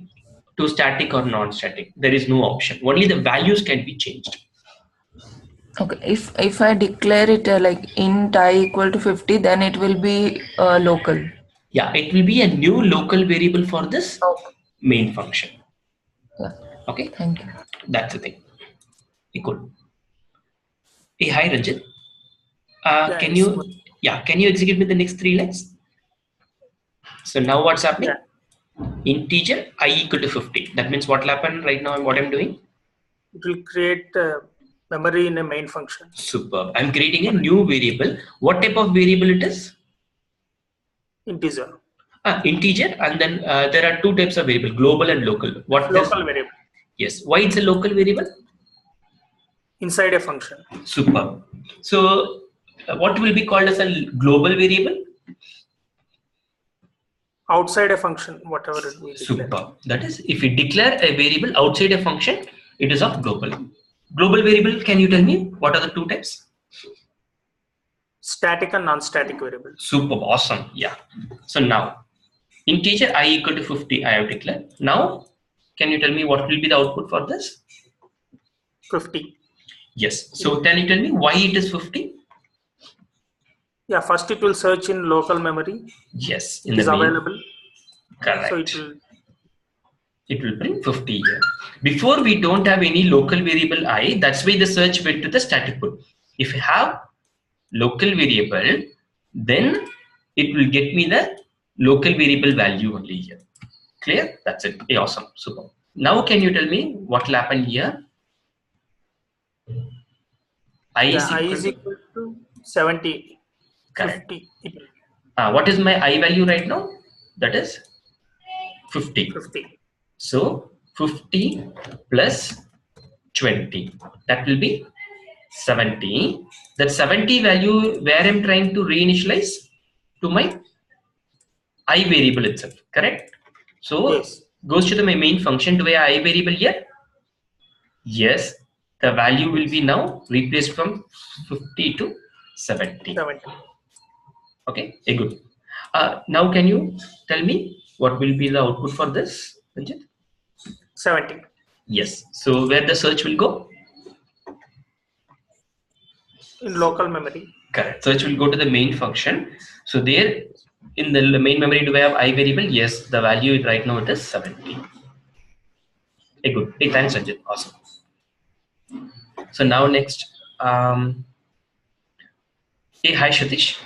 to static or non-static. There is no option. Only the values can be changed. Okay, if I declare it like int I equal to 50, then it will be local. Yeah, it will be a new local variable for this main function. Yeah. Okay. Thank you. That's the thing. Cool. Hey, hi, Ranjit. Can you execute me the next 3 lines? So now what's happening? Integer I equal to 50. That means what will happen right now and what I'm doing? It will create memory in a main function. Superb. I'm creating a new variable. What type of variable it is? Integer. Integer, and then there are two types of variable, global and local. What is? Local variable. Yes. Why it's a local variable? Inside a function. Super. So what will be called as a global variable? Outside a function, whatever it will be. Super. That is, if we declare a variable outside a function, it is of global. Global variable, can you tell me what are the two types? Static and non-static variable. Super. Awesome. Yeah. So now, integer I equal to 50, I have declared. Now, can you tell me what will be the output for this? 50. Yes. So can you tell me why it is 50? Yeah, first it will search in local memory. Yes. It is available. Correct. So it will bring 50 here. Before we don't have any local variable I, that's why the search went to the static pool. If you have local variable, then it will get me the local variable value only here. Clear? That's it. Okay, awesome. Super. Now can you tell me what will happen here? I is equal to 70. Correct. 50. What is my I value right now? That is 50. 50. So 50 plus 20. That will be 70. That 70 value where I'm trying to reinitialize to my I variable itself. Correct? So yes. Goes to my main function. Do I have I variable here? Yes. The value will be now replaced from 50 to 70. Okay, good. Now can you tell me what will be the output for this? 70. Yes. So where the search will go? In local memory. Correct. Search will go to the main function. So there in the main memory, do I have I variable? Yes. The value right now it is 70. Good. Hey, thanks, Sanjit. Awesome. So now next, hey, hi Shatish.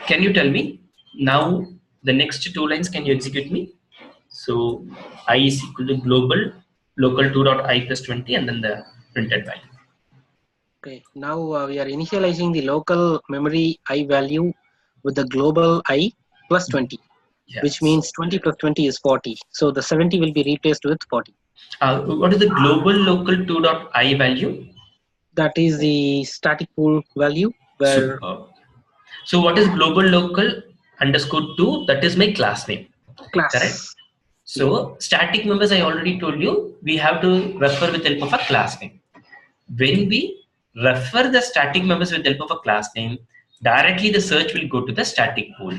Can you tell me now the next two lines? Can you execute me? So I is equal to global local 2.I plus 20 and then the printed value. Okay, now we are initializing the local memory I value with the global I plus 20, yes. Which means 20 plus 20 is 40. So the 70 will be replaced with 40. What is the global local 2.I value? That is the static pool value. Where Superb. So what is global local underscore 2? That is my class name. Class. Correct? So static members, I already told you, we have to refer with help of a class name. When we refer the static members with help of a class name, directly the search will go to the static pool.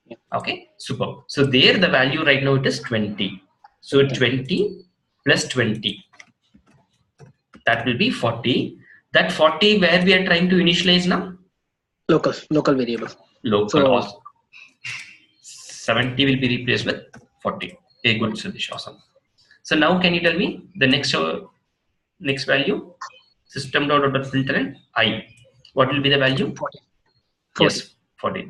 Yeah. Okay, super. So there the value right now it is 20. So 20 plus 20. That will be 40. That 40 where we are trying to initialize now? Local variable. Local so, also. 70 will be replaced with 40. A good solution. Awesome. So now can you tell me the next value? System.println I. What will be the value? 40. Yes, 40.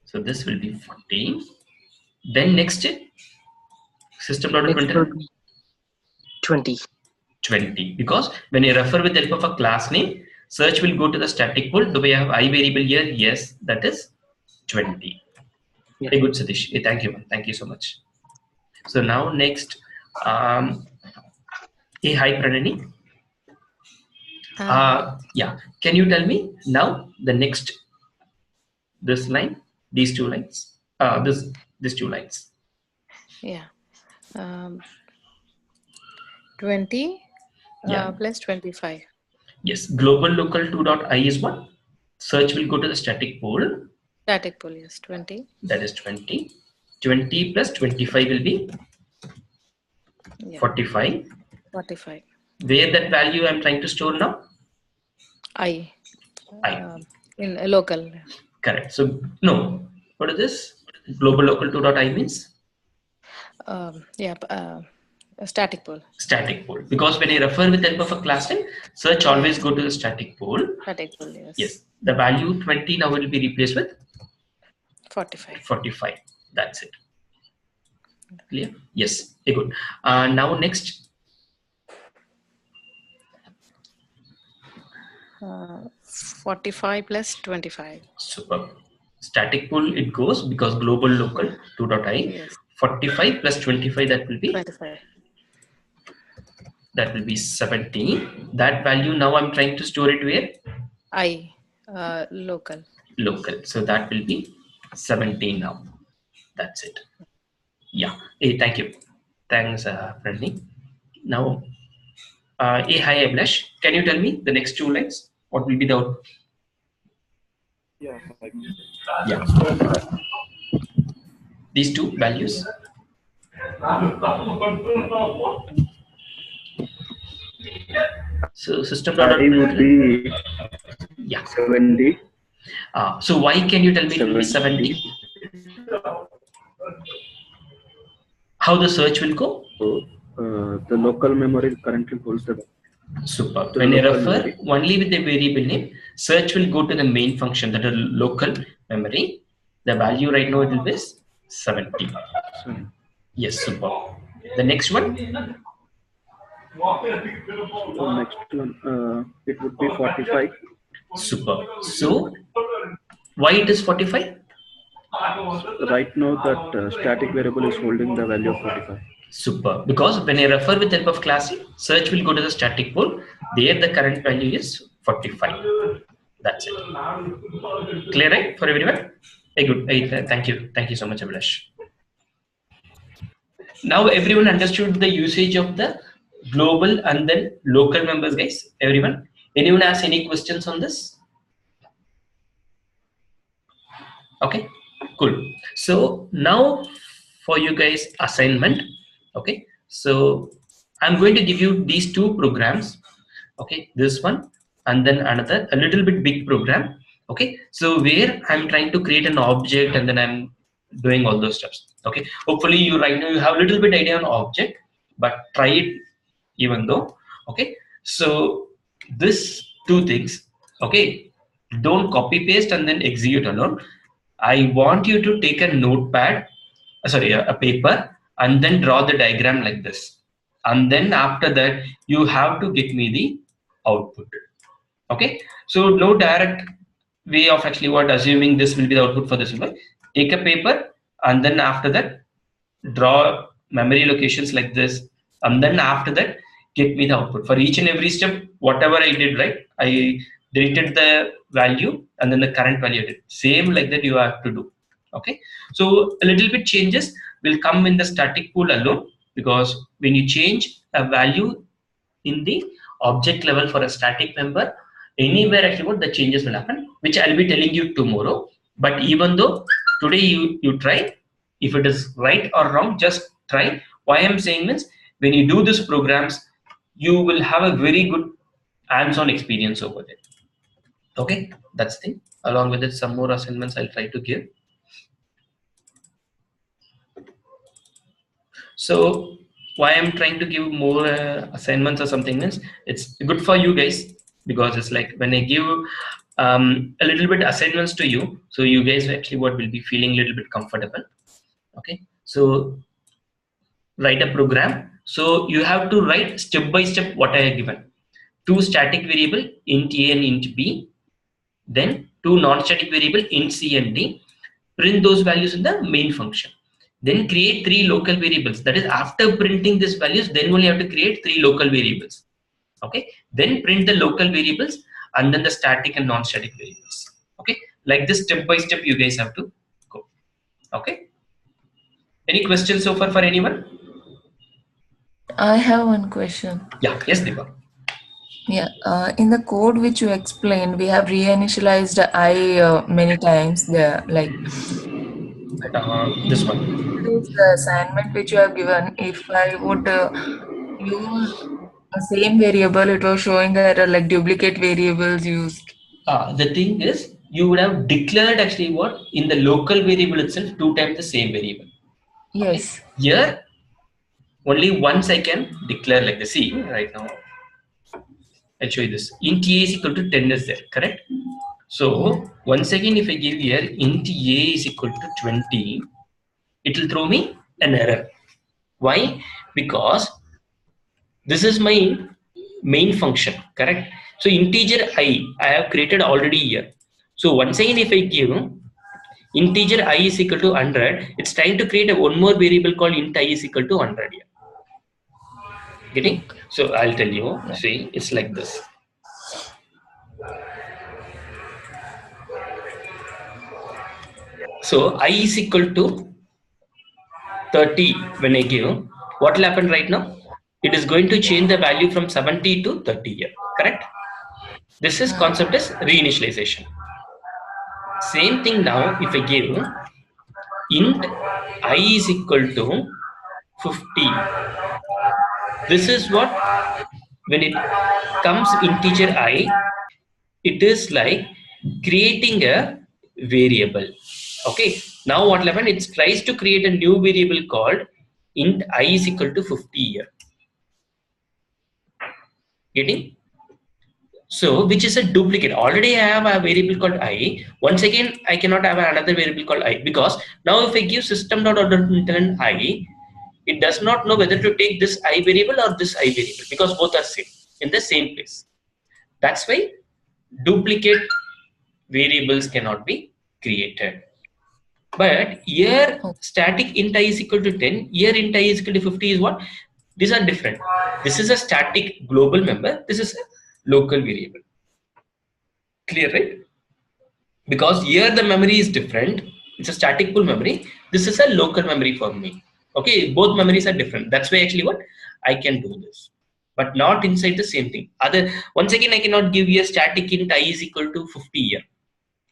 So this will be 40. Then next system.println 20. 20. Because when you refer with the help of a class name, search will go to the static pool. Do we have I variable here? Yes, that is 20. Yeah. Very good, Satish. Thank you. Thank you so much. So now next, hi Pranani. Yeah, can you tell me now the next this line, these two lines, these two lines? Yeah, 20 plus 25. Yes, global local 2.I is what? Search will go to the static pool. Static pool, yes, 20. That is 20. 20 plus 25 will be 45. 45. Where that value I'm trying to store now? I. In a local. Correct. So no, what is this? Global local 2.I means? A static pool. Static pool. Because when you refer with the help of a class name, search always go to the static pool. Static pool, yes. Yes. The value 20 now will be replaced with 45. 45. That's it. Clear? Yes. Okay, good. Now next. 45 plus 25. Super. static pool it goes because global local 2.i. Yes. 45 plus 25, that will be 25. 17. That value now I'm trying to store it where? I. Local. Local. So that will be 17 now. That's it. Yeah. Hey, thank you. Thanks, Pranali. Now, hey, hi, Ablash. Can you tell me the next 2 lines? What will be the output? Yeah. Yeah. These 2 values. So system. I would be yeah 70. So why can you tell me it will be 70? How the search will go? So, the local memory currently holds the. Super. The When you local refer memory. only with the variable name, search will go to the main function, that is local memory. The value right now it will be 70. Yes, super. The next one. So next one, it would be 45. Super. So why it is 45? Right now that static variable is holding the value of 45. Super. Because when I refer with help of class, search will go to the static pool. There the current value is 45. That's it. Clear, right, for everyone? Hey, good. Hey, thank you. Thank you so much, Abhilash. Now everyone understood the usage of the global and then local members, guys. Everyone. Anyone has any questions on this? Okay, cool. So now for you guys assignment. Okay, so I'm going to give you these 2 programs. Okay, this one and then another a little bit big program. Okay, so where I'm trying to create an object and then I'm doing all those steps. Okay, hopefully you right now you have a little bit idea on object, but try it even though. Okay, so this 2 things. Okay, don't copy paste and then execute alone. I want you to take a notepad, sorry, a paper, and then draw the diagram like this. And then after that, you have to get me the output. Okay, so no direct way of actually what assuming this will be the output for this one. Take a paper and then after that, draw memory locations like this, and then after that get me the output for each and every step. Whatever I did, right, I deleted the value and then the current value I did same like that you have to do. Okay, so a little bit changes will come in the static pool alone, because when you change a value in the object level for a static member, anywhere actually what the changes will happen, which I'll be telling you tomorrow. But even though today you try, if it is right or wrong, just try. Why I'm saying means when you do these programs, you will have a very good hands-on experience over there. Okay, that's the thing. Along with it, some more assignments I'll try to give. So why I'm trying to give more assignments or something means it's good for you guys, because it's like when I give a little bit assignments to you, so you guys actually what will be feeling a little bit comfortable. Okay, so write a program. So you have to write step by step what I have given. 2 static variable int a and int b, then 2 non-static variable int c and d. Print those values in the main function. Then create 3 local variables. That is, after printing these values, then only you have to create 3 local variables. Okay. Then print the local variables and then the static and non-static variables. Okay. Like this, step by step, you guys have to go. Okay. Any questions so far for anyone? I have one question. Yeah. Yes, Deepa. Yeah, in the code which you explained, we have reinitialized I many times there, like this one. The assignment which you have given, if I would use the same variable, it was showing error like duplicate variables used. The thing is, you would have declared actually what in the local variable itself 2 times the same variable. Yes. Okay? Here, only once I can declare like this. See, right now, I'll show you this. Int a is equal to 10 is there, correct? So, once again, if I give here int a is equal to 20, it will throw me an error. Why? Because this is my main function, correct? So, integer I have created already here. So, once again, if I give integer I is equal to 100, it's trying to create a one more variable called int I is equal to 100 here. Getting? So I'll tell you, see, it's like this. So I is equal to 30 when I give, what will happen right now? It is going to change the value from 70 to 30 here, correct? This is concept is reinitialization. Same thing now, if I give int I is equal to 50. This is what, when it comes integer I, it is like creating a variable. Okay, now what will happen? It tries to create a new variable called int I is equal to 50 here. Getting? So, which is a duplicate. Already I have a variable called I. Once again, I cannot have another variable called I, because now if I give system.out.println I, it does not know whether to take this I variable or this I variable, because both are same in the same place. That's why duplicate variables cannot be created. But here static int I is equal to 10, here int I is equal to 50 is what? These are different. This is a static global member, this is a local variable. Clear, right? Because here the memory is different, it's a static pool memory, this is a local memory for me. Okay, both memories are different. That's why actually what I can do this, but not inside the same thing. Once again, I cannot give you a static int I is equal to 50 here.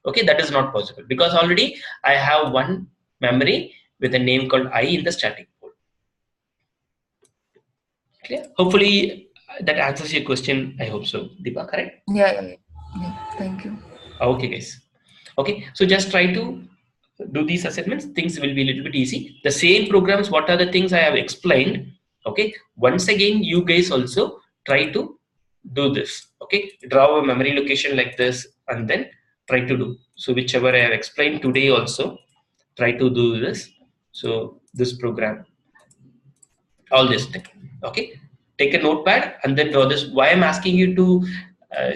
Okay, that is not possible, because already I have one memory with a name called I in the static pool. Clear? Hopefully that answers your question. I hope so, Deepa, correct? Yeah. Thank you. Okay, guys. Okay, so just try to do these assessments. Things will be a little bit easy. The same programs, what are the things I have explained? Okay, once again, you guys also try to do this. Okay, draw a memory location like this and then try to do. So whichever I have explained today also, try to do this. So this program, all this thing. Okay, take a notepad and then draw this. Why I'm asking you to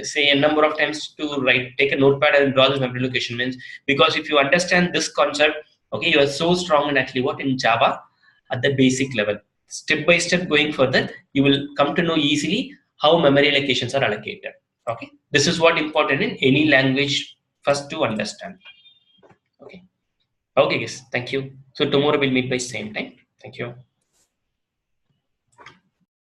say a number of times to take a notepad and draw this memory location means, because if you understand this concept, okay, you are so strong in actually what in Java at the basic level. Step by step going further, you will come to know easily how memory allocations are allocated. Okay, this is what important in any language first to understand. Okay, okay, guys, thank you. So tomorrow we'll meet by same time. Thank you.